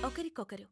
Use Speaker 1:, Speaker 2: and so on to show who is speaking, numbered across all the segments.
Speaker 1: ఒకరికొకరు.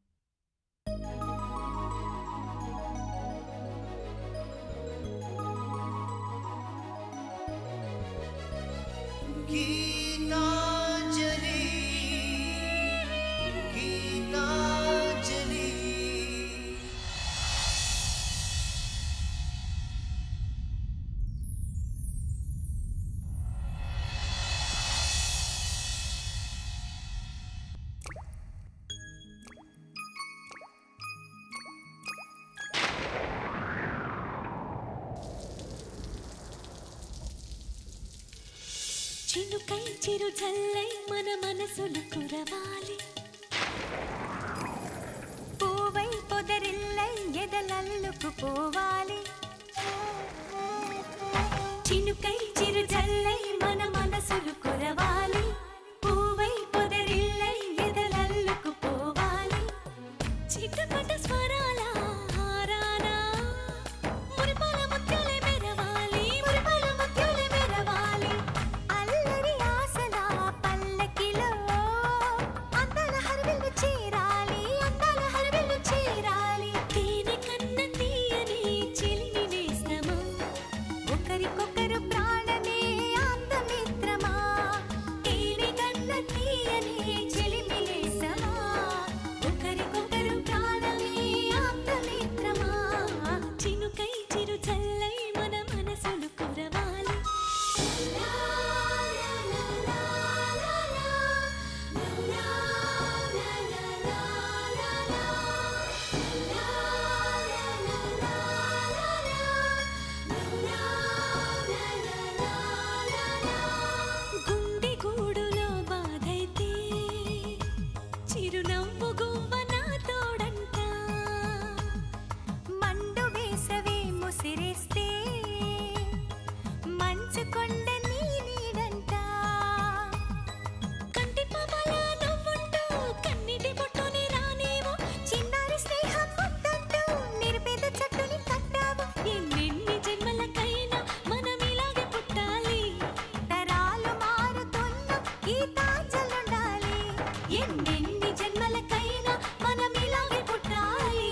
Speaker 1: చినుకై చిరు జల్లై మన మనసులు కురవాలి, పూవై పొదరిల్లై ఎదలల్లుకు పోవాలి. చినుకై చిరు జల్లై మన మనసులు కురవాలి, పూవై పొదరిల్లై ఎదలల్లుకు పోవాలి. చిటపట స్వరాల హారానా మురిపాల ముత్యాలే మెరవాలి, మురిపాల ముత్యాలే మెరవాలి. అల్లరి ఆశల పల్లకిలో అందాల హరివిల్లు చేరాలి, అందాల హరివిల్లు చేరాలి. తేనె కన్న తీయని చిలిమి నేస్తమా, ఒకరికొకరు ప్రాణమే ఆప్తమిత్రమా. తేనె కన్న తీయని చిలిమి నేస్తమా, ఒకరికొకరు ప్రాణమే ఆప్తమిత్రమా. చినుకై చిరు చల్లై మన మనసులు కురవాలి. గుండె గూడులో బాధైతే చిరునవ్వు గువ్వ నా తోడంట, మండు వేసవి ముసిరేస్తే మంచు కొండ నీ నీడంట. కంటి పాపలా నవ్వుంటూ కన్నిటి బొట్టుని రానేమో, చిన్నారి స్నేహం ముద్దంటూ నిరుపేద చెట్టుని కట్టావు. ఎన్నెన్ని జన్మలకైనా మనం ఇలాగే పుట్టాలి, తరాలు మారుతున్న గీతాంజలుండాలి. ఎన్నెన్ని జన్మలకైనా మనం ఇలాగే పుట్టాలి,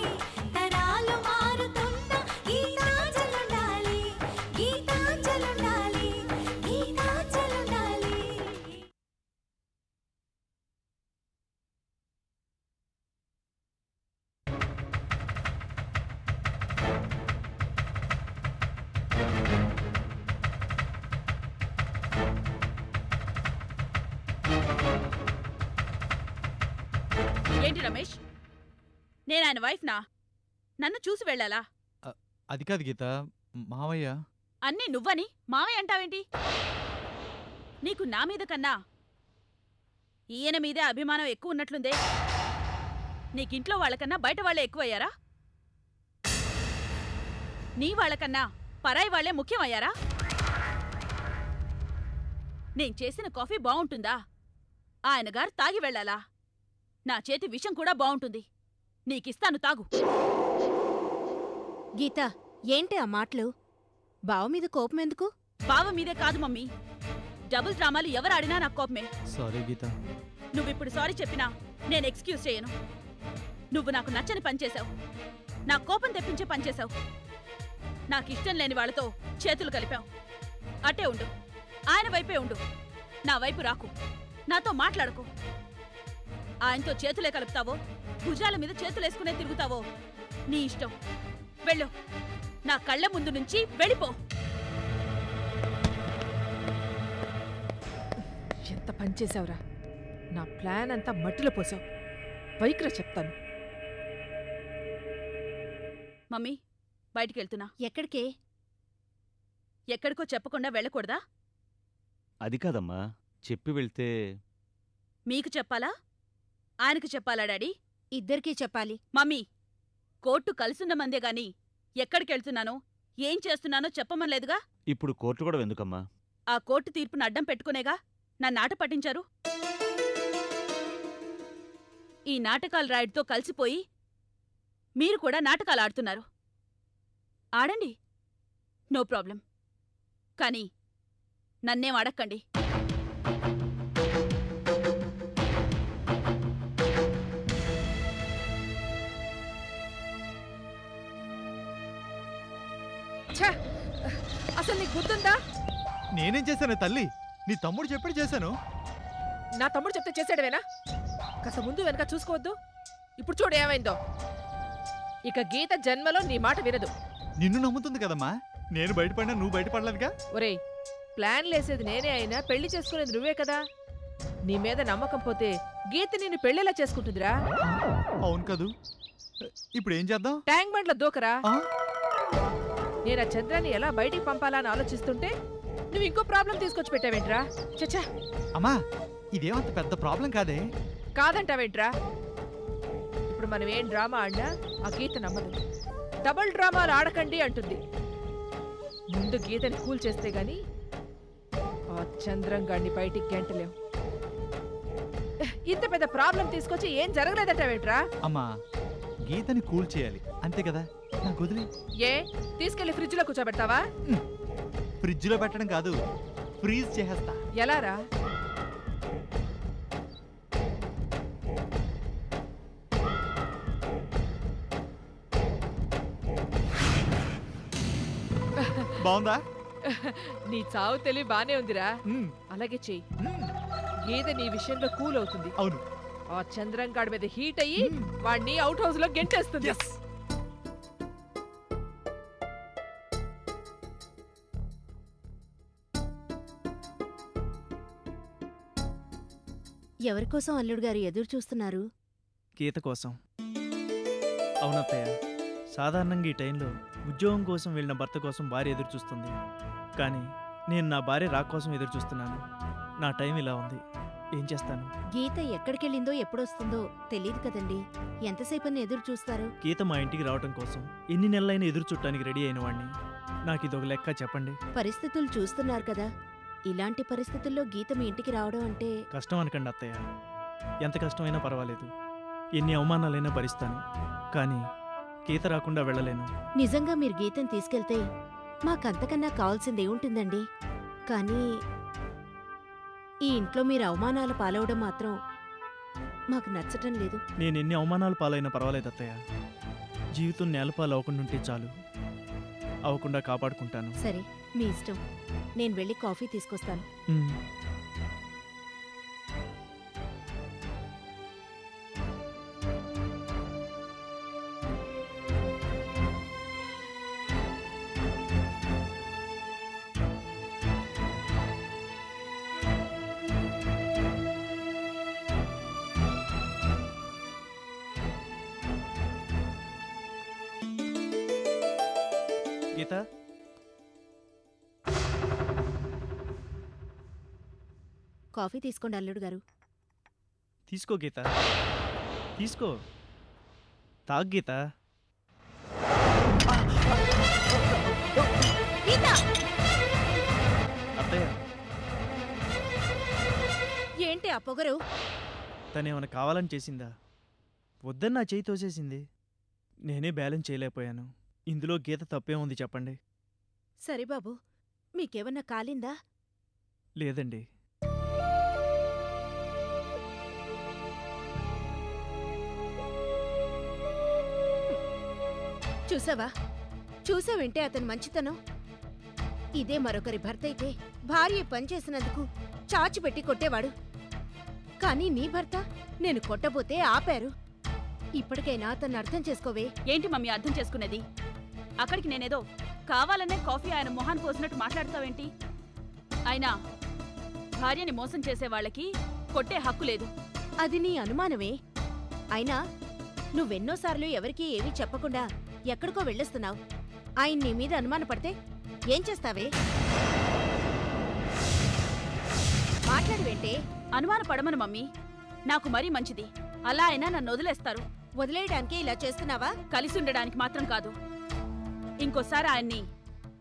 Speaker 1: తరాలు మారుతున్న గీతాంజలుండాలి, గీతాంజలుండాలి, గీతాంజలుండాలి.
Speaker 2: ఏంటి రమేష్, నేను ఆయన వైఫ్నా? నన్ను చూసి వెళ్ళాలా?
Speaker 3: అది కాదు గీత, మావయ్య.
Speaker 2: అన్నీ నువ్వని మావయ్య అంటావేంటి? నీకు నా మీద కన్నా ఈయన మీదే అభిమానం ఎక్కువ ఉన్నట్లుందే. నీకింట్లో వాళ్ళకన్నా బయట వాళ్లే ఎక్కువయ్యారా? నీ వాళ్ళకన్నా పరాయి వాళ్లే ముఖ్యమయ్యారా? నేను చేసిన కాఫీ బావుంటుందా? ఆయన గారు తాగి వెళ్ళాలా? నా చేతి విషం కూడా బావుంటుంది, నీకిస్తాను తాగు.
Speaker 4: గీత, ఏంటి ఆ మాటలు? బావ మీద కోపం ఎందుకు?
Speaker 2: బావ మీదే కాదు మమ్మీ, డబుల్ డ్రామాలు ఎవరాడినా నాకు కోపమే.
Speaker 3: సారీ గీత.
Speaker 2: నువ్విప్పుడు సారీ చెప్పినా నేను ఎక్స్క్యూజ్ చేయను. నువ్వు నాకు నచ్చని పనిచేశావు, నా కోపం తెప్పించే పనిచేశావు. నాకిష్టం లేని వాళ్లతో చేతులు కలిపావు. అట్టే ఉండు, ఆయన వైపే ఉండు, నా వైపు రాకు, నాతో మాట్లాడకు. ఆయనతో చేతులే కలుపుతావో, భుజాల మీద చేతులేసుకునే తిరుగుతావో నీ ఇష్టం. వెళ్ళు, నా కళ్ళ ముందు నుంచి వెళ్ళిపో.
Speaker 5: ఎంత పనిచేశావురా! నా ప్లాన్ అంతా మట్టిలో పోసావు. పైకిరా చెప్తాను.
Speaker 2: మమ్మీ, బయటికెళ్తున్నా.
Speaker 4: ఎక్కడికే?
Speaker 2: ఎక్కడికో చెప్పకుండా వెళ్ళకూడదా?
Speaker 6: అది కాదమ్మా, చెప్పి వెళ్తే.
Speaker 2: మీకు చెప్పాలా, ఆయనకు చెప్పాలా డాడీ?
Speaker 4: ఇద్దరికీ చెప్పాలి.
Speaker 2: మమ్మీ, కోర్టు కలిసున్న మందే గాని ఎక్కడికెళ్తున్నానో ఏం చేస్తున్నానో చెప్పమనలేదుగా.
Speaker 6: ఇప్పుడు కోర్టు కూడా ఎందుకమ్మా?
Speaker 2: ఆ కోర్టు తీర్పును అడ్డం పెట్టుకునేగా నన్నాట పట్టించారు. ఈ నాటకాల రాయుడితో కలిసిపోయి మీరు కూడా నాటకాలు ఆడుతున్నారు. ఆడండి, నో ప్రాబ్లం. కానీ నన్నేం అడక్కండి.
Speaker 5: ఛ! అసలు నీకు గుర్తుందా?
Speaker 3: నేనేం చేశాను తల్లి? నీ తమ్ముడు చెప్పాడు చేశాను.
Speaker 5: నా తమ్ముడు చెప్తే చేసాడవేనా? కాస్త ముందు వెనక చూసుకోవద్దు. ఇప్పుడు చూడు ఏమైందో. ఇక గీత జన్మలో నీ మాట వినదు.
Speaker 3: నిన్ను నమ్ముతుంది కదమ్మా. నేను బయటపడినా నువ్వు బయటపడలేదుగా.
Speaker 5: ఒరేయ్, ప్లాన్లేసేది నేనే అయినా పెళ్లి చేసుకునేది నువ్వే కదా. నీ మీద నమ్మకం పోతే గీత నిన్ను పెళ్లిలా చేసుకుంటుందిరా.
Speaker 3: అవును కదూ. ఇప్పుడు ఏం చేద్దాం?
Speaker 5: ట్యాంక్ బండ్ల దూకరా.
Speaker 3: ఆ?
Speaker 5: నేను ఆ చంద్రాన్ని ఎలా బయటికి పంపాలా అని ఆలోచిస్తుంటే నువ్వు ఇంకో ప్రాబ్లం తీసుకొచ్చి పెట్టావేంట్రా? చచ్చా,
Speaker 3: అమ్మా, ఇదేమంత పెద్ద ప్రాబ్లం కాదే.
Speaker 5: కాదంటావేంట్రా? ఇప్పుడు మనం ఏం డ్రామా ఆడినా ఆ గీత నమ్మదు. డబుల్ డ్రామాలు ఆడకండి అంటుంది. ముందు గీతని కూల్ చేస్తే గాని ఆ చంద్రం గాడిని బయటికి గంటలేం. ఇంత పెద్ద ప్రాబ్లం తీసుకొచ్చి ఏం జరగలేదటావేంట్రా?
Speaker 3: అమ్మా, గీతని కూల్ చేయాలి అంతే కదా. నాకు వదిలే.
Speaker 5: ఏ తీసుకెళ్లి ఫ్రిడ్జ్ లో కూర్చోబెడతావా?
Speaker 3: ఫ్రిడ్జ్ లో పెట్టడం కాదు, ఫ్రీజ్ చేసేస్తా.
Speaker 5: ఎలారా?
Speaker 3: బాగుందా?
Speaker 5: నీ చావు తెలివి బానే ఉందిరా.
Speaker 3: మ్మ్.
Speaker 5: అలాగే చెయ్యి.
Speaker 3: మ్మ్.
Speaker 5: గీత నీ విషయంలో కూల్ అవుతుంది.
Speaker 3: అవును.
Speaker 5: ఆ చంద్రం గాడి మీద హీట్ అయ్యి వాడిని అవుట్ హౌస్ లో గెంటేస్తుంది.
Speaker 3: Yes.
Speaker 4: ఎవరికోసం అల్లుడు గారు ఎదురు చూస్తున్నారు?
Speaker 7: గీత కోసం. అవునత్తయ్య, సాధారణంగా ఈ టైంలో ఉద్యోగం కోసం వెళ్ళిన భర్త కోసం భార్య ఎదురు చూస్తుంది. కానీ నేను నా భార్య రాక కోసం ఎదురు చూస్తున్నాను. నా టైం ఇలా ఉంది, ఏం చేస్తాను?
Speaker 4: గీత ఎక్కడికెళ్ళిందో ఎప్పుడొస్తుందో తెలీదు కదండి. ఎంతసేపని ఎదురు చూస్తారు?
Speaker 7: గీత మా ఇంటికి రావటం కోసం ఎన్ని నెలలైనా ఎదురు చుట్టానికి రెడీ అయిన వాడిని. నాకు ఇదొక లెక్క చెప్పండి.
Speaker 4: పరిస్థితులు చూస్తున్నారు కదా. ఇలాంటి పరిస్థితుల్లో గీత మీ ఇంటికి రావడం అంటే
Speaker 7: కష్టం అనకండి అత్తయ్య, ఎంత కష్టమైనా పర్వాలేదు, ఎన్ని అవమానాలైనా భరిస్తాను. కానీ గీత రాకుండా వెళ్ళలేను.
Speaker 4: నిజంగా మీరు గీతను తీసుకెళ్తే మాకంతకన్నా కావాల్సిందేముంటుందండి? కానీ ఈ ఇంట్లో మీరు అవమానాల పాలవడం మాత్రం మాకు నచ్చటం లేదు.
Speaker 7: నేను ఎన్ని అవమానాలు పాలైనా పర్వాలేదు అత్తయ్య, జీవితం నేలపాలు అవ్వకుండా ఉంటే చాలు. అవ్వకుండా కాపాడుకుంటాను.
Speaker 4: సరే, మీ ఇష్టం. నేను వెళ్ళి కాఫీ తీసుకొస్తాను.
Speaker 7: మ్మ్. గీత,
Speaker 4: కాఫీ తీసుకోండి అల్లుడు గారు.
Speaker 7: తీసుకో గీత, తీసుకో, తాగు గీత. అత్తయ్య,
Speaker 4: ఏంటి ఆ పొగరు?
Speaker 7: తనేమైనా కావాలని చేసిందా? వద్దని నా చేయి తోసేసింది. నేనే బ్యాలెన్స్ చేయలేకపోయాను. ఇందులో గీత తప్పే ఉంది చెప్పండి.
Speaker 4: సరే బాబు, మీకేమన్నా కాలిందా?
Speaker 7: లేదండి.
Speaker 4: చూసావా? చూసావేంటే అతను మంచితనం? ఇదే మరొకరి భర్త అయితే భార్య పనిచేసినందుకు చాచిపెట్టి కొట్టేవాడు. కానీ నీ భర్త నేను కొట్టబోతే ఆపారు. ఇప్పటికైనా అతన్ని అర్థం చేసుకోవే.
Speaker 2: ఏంటి మమ్మీ అర్థం చేసుకునేది? అక్కడికి నేనేదో కావాలనే కాఫీ ఆయన మొహాన్ని పోసినట్టు మాట్లాడతావేంటి? అయినా భార్యని మోసం చేసే వాళ్ళకి కొట్టే హక్కు లేదు.
Speaker 4: అది నీ అనుమానమే. అయినా నువ్వెన్నోసార్లు ఎవరికీ ఏమీ చెప్పకుండా ఎక్కడికో వెళ్ళొస్తున్నావు. ఆయన నీ మీద అనుమానపడితే ఏం చేస్తావే? మాట్లాడువేంటే?
Speaker 2: అనుమానపడమను మమ్మీ, నాకు మరీ మంచిది. అలా అయినా నన్ను వదిలేస్తారు.
Speaker 4: వదిలేయడానికే ఇలా చేస్తున్నావా?
Speaker 2: కలిసి ఉండడానికి మాత్రం కాదు. ఇంకోసారి ఆయన్ని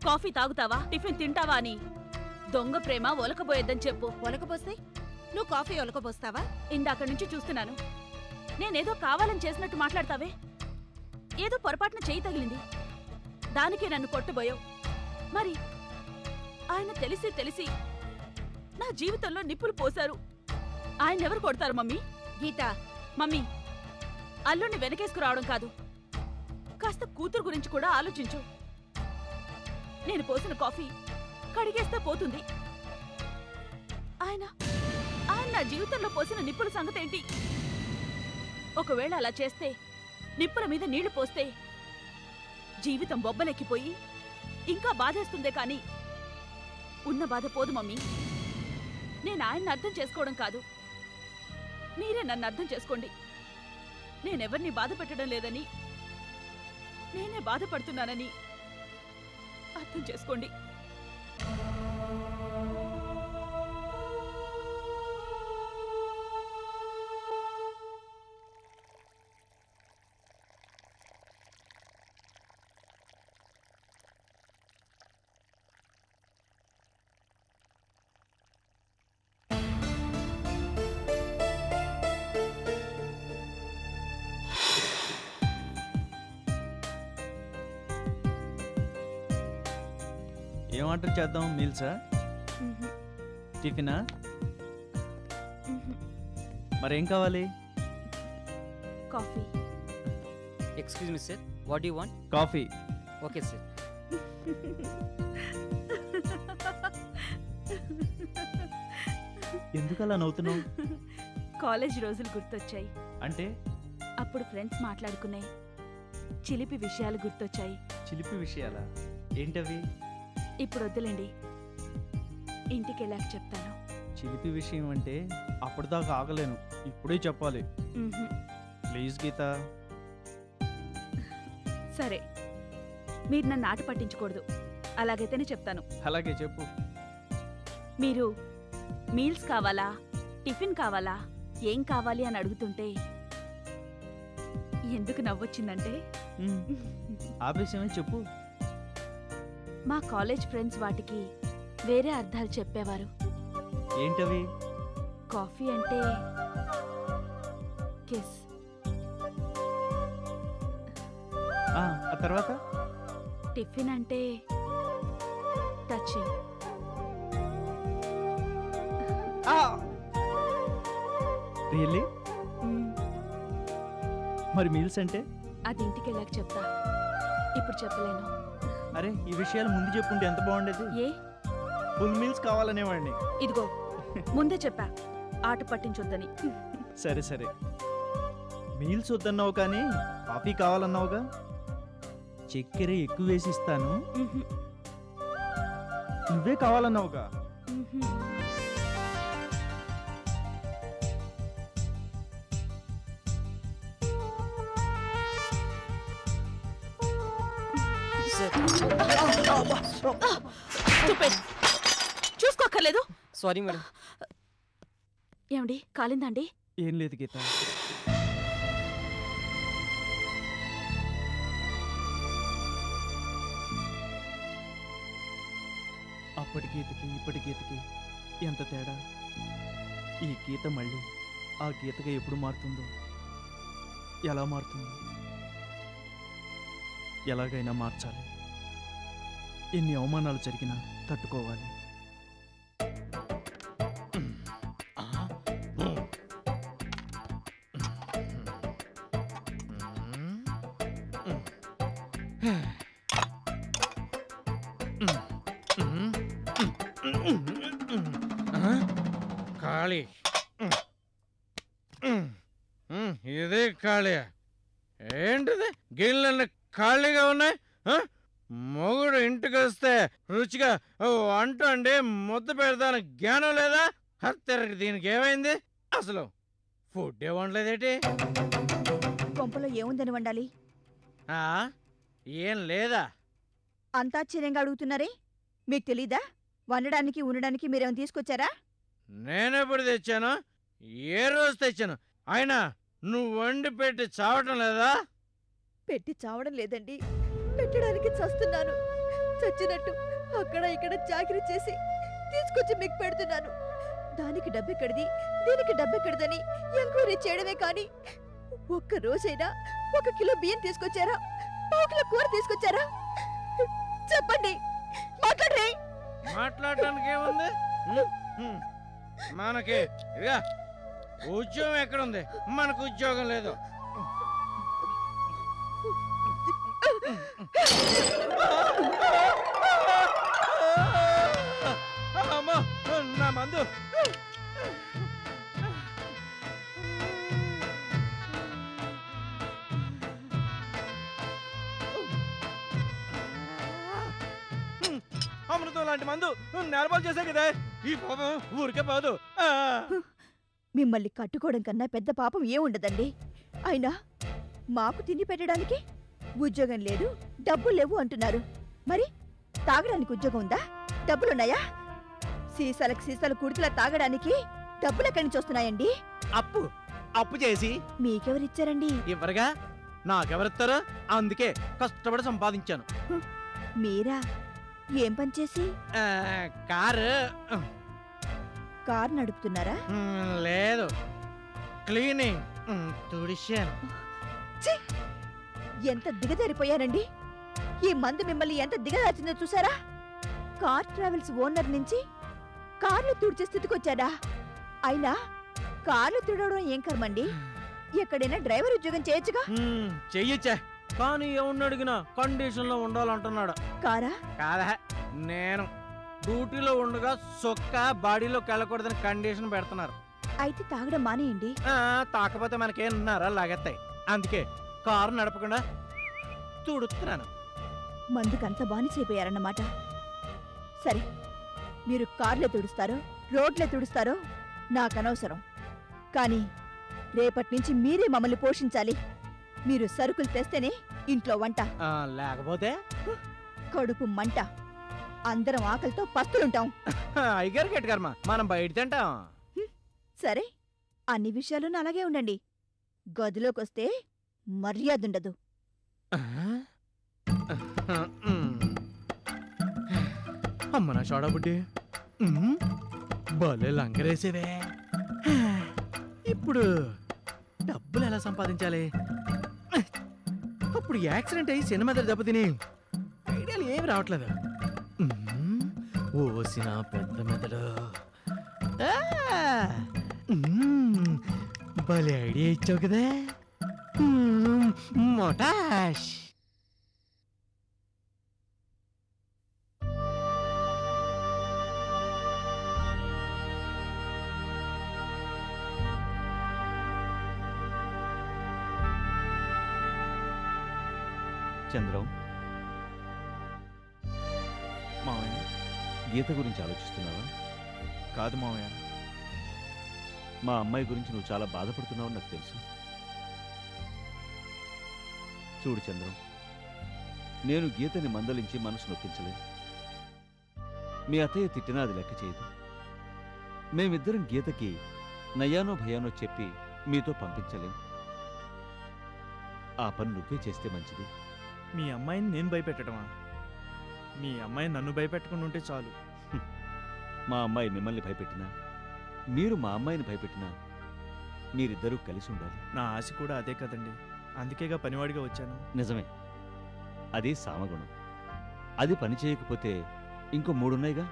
Speaker 2: కాఫీ తాగుతావా, టిఫిన్ తింటావా అని దొంగ ప్రేమ ఒలకబోయేద్దని చెప్పు.
Speaker 4: ఒలకపోస్తే నువ్వు కాఫీ ఒలకపోస్తావా?
Speaker 2: ఇందాక నుంచి చూస్తున్నాను. నేనేదో కావాలని చేసినట్టు మాట్లాడతావే. ఏదో పొరపాటున చెయ్యి తగిలింది, దానికే నన్ను కొట్టబోయావు. మరి ఆయన తెలిసి తెలిసి నా జీవితంలో నిప్పులు పోశారు. ఆయన ఎవరు కొడతారు మమ్మీ?
Speaker 4: గీత,
Speaker 2: మమ్మీ, అల్లుణ్ణి వెనకేసుకురావడం కాదు, కాస్త కూతురు గురించి కూడా ఆలోచించు. నేను పోసిన కాఫీ కడిగేస్తే పోతుంది. ఆయన ఆయన నా జీవితంలో పోసిన నిప్పుల సంగతేంటి? ఒకవేళ అలా చేస్తే, నిప్పుల మీద నీళ్లు పోస్తే జీవితం బొబ్బలెక్కిపోయి ఇంకా బాధేస్తుందే కాని ఉన్న బాధ పోదు మమ్మీ. నేను ఆయన్ని అర్థం చేసుకోవడం కాదు, మీరే నన్ను అర్థం చేసుకోండి. నేనెవరిని బాధ పెట్టడం లేదని, నేనే బాధపడుతున్నానని అర్థం చేసుకోండి.
Speaker 7: ఏం ఆర్డర్ చేద్దాం? మీల్సా, టిఫినా, మరేం కావాలి?
Speaker 2: Coffee.
Speaker 8: Excuse me, sir. What do you want?
Speaker 7: Coffee.
Speaker 8: Okay, sir.
Speaker 7: ఎందుకు అలా నవ్వుతున్నావు?
Speaker 2: కాలేజ్ రోజులు గుర్తొచ్చాయి.
Speaker 7: అంటే
Speaker 2: అప్పుడు ఫ్రెండ్స్ మాట్లాడుకునే చిలిపి విషయాలు గుర్తొచ్చాయి.
Speaker 7: చిలిపి విషయాలా? ఏంటవి?
Speaker 2: ఇప్పుడు వద్దులేండి, ఇంటికెళ్ళాక చెప్తాను.
Speaker 7: చిలిపి విషయం అంటే అప్పటిదాకా ఆగలేను, ఇప్పుడే చెప్పాలి. ప్లీజ్ గీత.
Speaker 2: సరే, మీరు నన్ను ఆట పట్టించకూడదు, అలాగైతేనే చెప్తాను.
Speaker 7: అలాగే చెప్పు.
Speaker 2: మీరు మీల్స్ కావాలా, టిఫిన్ కావాలా, ఏం కావాలి అని అడుగుతుంటే ఎందుకు నవ్వొచ్చిందంటే,
Speaker 7: ఆవేశమే చెప్పు.
Speaker 2: మా కాలేజ్ ఫ్రెండ్స్ వాటికి వేరే అర్థాలు చెప్పేవారు.
Speaker 7: ఏంటవి?
Speaker 2: కాఫీ అంటే కిస్,
Speaker 7: ఆ తర్వాత
Speaker 2: టిఫిన్ అంటే టచింగ్,
Speaker 7: రియల్లీ? మరి మీల్స్ అంటే?
Speaker 2: అది ఇంటికెళ్ళాక చెప్తా, ఇప్పుడు చెప్పలేను.
Speaker 7: అరే, ఈ విషయాలు ముందు చెప్పుంటే ఎంత బాగుండేది.
Speaker 2: ఏ?
Speaker 7: ఫుల్ మీల్స్ కావాలనేవాడిని.
Speaker 2: ఇదిగో ముందే చెప్పా, ఆట పట్టించొద్దని.
Speaker 7: సరే సరే, మీల్స్ వద్దన్నావు కానీ కాఫీ కావాలన్నావుగా. చక్కెర ఎక్కువ వేసి ఇస్తాను, నువ్వే కావాలన్నావుగా.
Speaker 2: చూసుకోక్కర్లేదు.
Speaker 8: Sorry, madam.
Speaker 2: ఏమండి, కాలిందండి?
Speaker 7: ఏం లేదు గీత. అప్పటి గీతకి ఇప్పటి గీతకి ఎంత తేడా. ఈ గీత మళ్ళీ ఆ గీతగా ఎప్పుడు మారుతుందో, ఎలా మారుతుందో, ఎలాగైనా మార్చాలి. ఎన్ని అవమానాలు జరిగినా తట్టుకోవాలి.
Speaker 9: ఖాళీ. ఇదే ఖాళీ. ఏంటిది, గిన్నెలన్నీ ఖాళీగా ఉన్నాయి? మొగుడు ఇంటికి వస్తే రుచిగా వంట అండి ముద్ద పెడతాను జ్ఞానం లేదా? హత్తెరకి దీనికి ఏమైంది? అసలు ఫుడ్ ఏ వండలేదేటి?
Speaker 10: కొంపలో ఏముందని వండాలి?
Speaker 9: ఏం లేదా?
Speaker 10: అంతా ఆశ్చర్యంగా అడుగుతున్నారే, మీకు తెలీదా? వండడానికి ఉండడానికి మీరేమైనా తీసుకొచ్చారా?
Speaker 9: నేనెప్పుడు తెచ్చాను? ఏ రోజు తెచ్చాను? అయినా నువ్వు వండి పెట్టి చావటం లేదా?
Speaker 10: పెట్టి చావడం లేదండి, పెట్టడానికి చస్తున్నాను. చచ్చినట్టు అక్కడ ఇక్కడ చాకరీ చేసి తీసుకొచ్చి మీకు పెడుతున్నాను. దానికి డబ్బెక్కడిది, దీనికి డబ్బెక్కడిదని ఎంక్వైరీ చేయడమే కానీ ఒక్క రోజైనా 1 కిలో బియ్యం తీసుకొచ్చారా? 1 కిలో కూర తీసుకొచ్చారా? చెప్పండి, మాట్లాడరే.
Speaker 9: మాట్లాడటానికి ఏముంది? మనకి ఇక ఉద్యోగం ఎక్కడుంది? మనకు ఉద్యోగం లేదు. అమృతం లాంటి మందు నేలపాలు చేసే కదా ఈ పాపం ఊరికే పోదు.
Speaker 10: మిమ్మల్ని కట్టుకోవడం కన్నా పెద్ద పాపం ఏముండదండి. అయినా మాకు తిండి పెట్టడానికి ఉద్యోగం లేదు, డబ్బులు లేవు అంటున్నారు. మరి తాగడానికి ఉద్యోగం ఉందా? డబ్బులున్నాయా? సీసాలు కుడికిలా తాగడానికి డబ్బులు ఎక్కడి నుంచి వస్తున్నాయండి?
Speaker 9: అప్పు చేసి
Speaker 10: మీకెవరిచ్చారండి?
Speaker 9: ఇవ్వరుగా, నాకెవరిస్తారో, అందుకే కష్టపడి సంపాదించాను.
Speaker 10: మీరా? ఏం పని చేసి? కారు నడుపుతున్నారా?
Speaker 9: లేదు, క్లీనింగ్ తుడిశాను.
Speaker 10: ఎంత దిగజారిపోయారండి. ఈ మందు మిమ్మల్ని ఎంత దిగజార్చిందో చూసారా? కార్ ట్రావెల్స్ ఓనర్ నుంచి కార్లు తుడిచే స్థితికొచ్చాడా? అయినా కార్లు తుడవడం ఏం కర్మండి? ఎక్కడైనా డ్రైవర్ ఉద్యోగం చేయొచ్చుగా.
Speaker 9: చెయ్యొచ్చా, కానీ ఎవరిని అడిగినా కండిషన్ లో ఉండాలంటున్నాడు.
Speaker 10: కారా?
Speaker 9: కాదా, నేను డ్యూటీలో ఉండగా సొక్క బాడీలోకి వెళ్ళకూడదని కండిషన్ పెడుతున్నారు.
Speaker 10: అయితే తాగడం మానేయండి.
Speaker 9: తాకపోతే మనకేమన్నారా లాగేస్తాయి. అందుకే కారు నడపకుండా తుడుతున్నాను.
Speaker 10: మందుకంత బానిసైపోయారన్నమాట. సరే, మీరు కార్లే తుడుస్తారో రోడ్లే తుడుస్తారో నాకనవసరం. కానీ రేపటి నుంచి మీరే మమ్మల్ని పోషించాలి. మీరు సరుకులు తెస్తేనే ఇంట్లో వంట,
Speaker 9: లేకపోతే
Speaker 10: కడుపు మంట. అందరం ఆకలితో పస్తులుంటాం.
Speaker 9: అయ్యగారు కర్మ, మనం బయట తింటాం.
Speaker 10: సరే, అన్ని విషయాలను అలాగే ఉండండి. గదిలోకొస్తే మర్యాదుండదు.
Speaker 9: అమ్మ నా షోడాబుడ్డి, భలే లంకరేసేవే. ఇప్పుడు డబ్బులు ఎలా సంపాదించాలి? అప్పుడు యాక్సిడెంట్ అయ్యి సినిమా దగ్గర దెబ్బతిని ఐడియాలు ఏమి రావట్లేదు. ఓసిన పెద్ద మెదడు, భలే ఐడియా ఇచ్చావు కదా మోటాష్.
Speaker 6: చంద్రం,
Speaker 7: మావయ్య.
Speaker 6: గీత గురించి ఆలోచిస్తున్నావా?
Speaker 7: కాదు మావయ్య.
Speaker 6: మా అమ్మాయి గురించి నువ్వు చాలా బాధపడుతున్నావు నాకు తెలుసు. చూడు చంద్రం, నేను గీతని మందలించి మనసు నొప్పించలేదు. మీ అత్తయ్య తిట్టినా అది లెక్క చేయదు. మేమిద్దరం గీతకి నయానో భయానో చెప్పి మీతో పంపించలేం. ఆ పని నువ్వే చేస్తే మంచిది.
Speaker 7: మీ అమ్మాయిని నేను భయపెట్టడమా? మీ అమ్మాయి నన్ను భయపెట్టకుండా ఉంటే చాలు.
Speaker 6: మా అమ్మాయి మిమ్మల్ని భయపెట్టినా, మీరు మా అమ్మాయిని భయపెట్టినా మీరిద్దరూ కలిసి ఉండాలి.
Speaker 7: నా ఆశ కూడా అదే కదండి, అందుకేగా పనివాడిగా వచ్చాను.
Speaker 6: నిజమే, అది సామగుణం. అది పని చేయకపోతే ఇంకో మూడున్నాయిగా,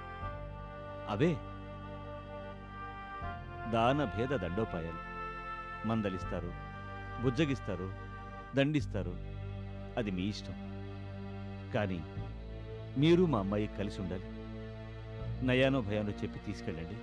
Speaker 6: అవే దాన భేద దండోపాయాలు. మందలిస్తారు, బుజ్జగిస్తారు, దండిస్తారు, అది మీ ఇష్టం. కానీ మీరు మా అమ్మాయి కలిసి ఉండాలి. నయానో భయానో చెప్పి తీసుకెళ్ళండి.